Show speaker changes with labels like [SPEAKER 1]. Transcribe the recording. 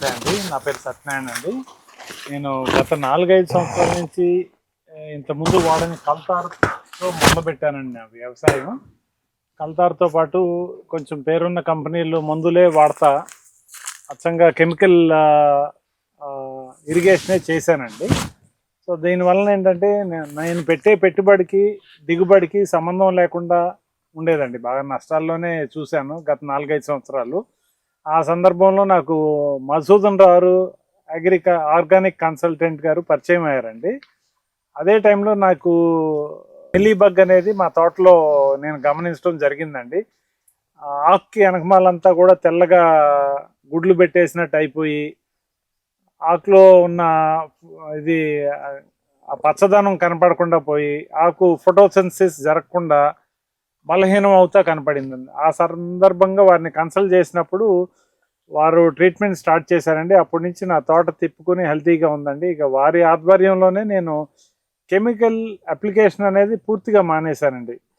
[SPEAKER 1] నమస్తే అండి. నా పేరు సత్యనారాయణ అండి. నేను గత 4, 5 సంవత్సరాల నుంచి ఇంతకుముందు వాడని కల్తార్తో మొదలుపెట్టానండి నా వ్యవసాయం. కల్తార్తో పాటు కొంచెం పేరున్న కంపెనీలు మందులే వాడతా అచ్చంగా కెమికల్ ఇరిగేషనే చేశానండి. సో దీనివలన ఏంటంటే నేను పెట్టే పెట్టుబడికి దిగుబడికి సంబంధం లేకుండా ఉండేదండి. బాగా నష్టాల్లోనే చూశాను గత 4, 5 సంవత్సరాలు. ఆ సందర్భంలో నాకు మధుసూదన్ రావు ఆర్గానిక్ కన్సల్టెంట్ గారు పరిచయం అయ్యారండి. అదే టైంలో నాకు మిలీబగ్ అనేది మా తోటలో నేను గమనించడం జరిగిందండి. ఆకుకి వెనకమాలంతా కూడా తెల్లగా గుడ్లు పెట్టేసినట్టు అయిపోయి ఆకులో ఉన్న ఇది ఆ పచ్చదనం కనపడకుండా పోయి ఆకు ఫోటోసిన్సిస్ జరగకుండా బలహీనం అవుతా కనపడిందండి. ఆ సందర్భంగా వారిని కన్సల్ట్ చేసినప్పుడు వారు ట్రీట్మెంట్ స్టార్ట్ చేశారండి. అప్పటి నుంచి నా తోట తిప్పుకుని హెల్తీగా ఉందండి. ఇక వారి ఆధ్వర్యంలోనే నేను కెమికల్ అప్లికేషన్ అనేది పూర్తిగా మానేశానండి.